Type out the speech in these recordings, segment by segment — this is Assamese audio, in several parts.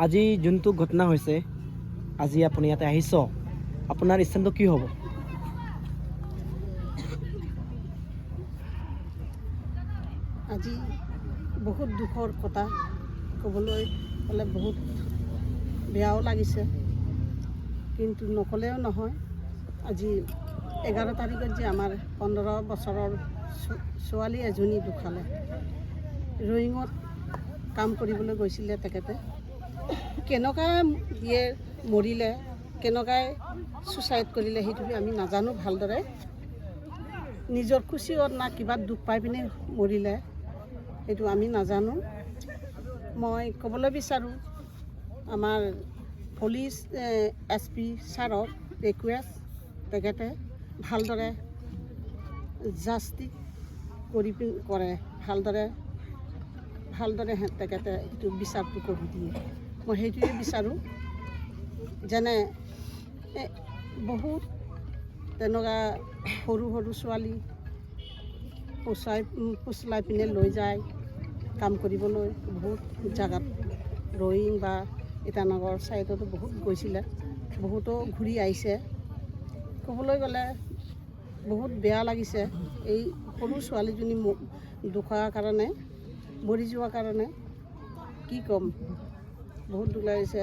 আজি যোনটো ঘটনা হৈছে, আজি আপুনি ইয়াতে আহিছ, আপোনাৰ স্থানটো কি হ'ব? আজি বহুত দুখৰ কথা ক'বলৈ গ'লে বহুত বেয়াও লাগিছে, কিন্তু নক'লেও নহয়। আজি 11 তাৰিখত যে আমাৰ 15 বছৰৰ ছোৱালী এজনী ঢুকালে। ৰয়িঙত কাম কৰিবলৈ গৈছিলে তেখেতে। কেনেকৈ মৰিলে, কেনেকৈ ছুচাইড কৰিলে সেইটো আমি নাজানো ভালদৰে। নিজৰ খুচিত না কিবা দুখ পাই পিনে মৰিলে সেইটো আমি নাজানো। মই ক'বলৈ বিচাৰোঁ আমাৰ পুলিচ SP ছাৰক ৰিকুৱেষ্ট, তেখেতে ভালদৰে জাষ্টিচ কৰে, ভালদৰে তেখেতে এইটো বিচাৰটো কৰি দিয়ে। মই সেইটোৱে বিচাৰোঁ, যেনে বহুত তেনেকুৱা সৰু সৰু ছোৱালী ফুচলাই পিনে লৈ যায় কাম কৰিবলৈ। বহুত জেগাত ৰয়িং বা ইটানগৰ ছাইডতো বহুত গৈছিলে, বহুতো ঘূৰি আহিছে। ক'বলৈ গ'লে বহুত বেয়া লাগিছে। এই সৰু ছোৱালীজনী ঢুকাৰ কাৰণে, মৰি যোৱাৰ কাৰণে কি ক'ম, বহুত দুখ লাগিছে।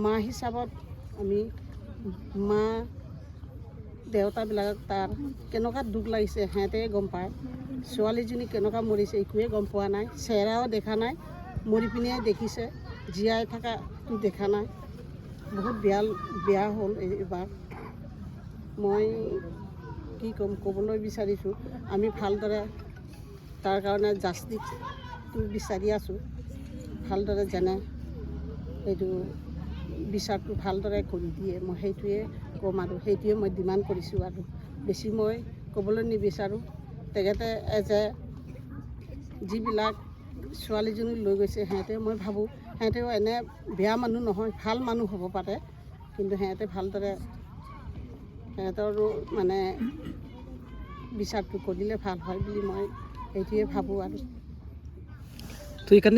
মা হিচাপত আমি মা দেউতাবিলাক তাৰ কেনেকুৱা দুখ লাগিছে সিহঁতে গম পায়। ছোৱালীজনী কেনেকুৱা মৰিছে একোৱে গম পোৱা নাই, চেহেৰাও দেখা নাই, মৰি পিনে দেখিছে, জীয়াই থকাটো দেখা নাই। বহুত বেয়া হ'ল এইবাৰ। মই কি ক'ম, ক'বলৈ বিচাৰিছোঁ আমি ভালদৰে তাৰ কাৰণে জাষ্টিচটো বিচাৰি আছোঁ। ভালদৰে যেনে এইটো বিচাৰটো ভালদৰে কৰি দিয়ে, মই সেইটোৱে ক'ম আৰু সেইটোৱে মই ডিমাণ্ড কৰিছোঁ। আৰু বেছি মই ক'বলৈ নিবিচাৰোঁ। তেখেতে যিবিলাক ছোৱালীজনী লৈ গৈছে সিহঁতে, মই ভাবোঁ সিহঁতেও এনে বেয়া মানুহ নহয়, ভাল মানুহ হ'ব পাৰে, কিন্তু সিহঁতে ভালদৰে সিহঁতৰো মানে বিচাৰটো কৰিলে ভাল হয় বুলি মই সেইটোৱে ভাবোঁ। আৰু তো এইখানে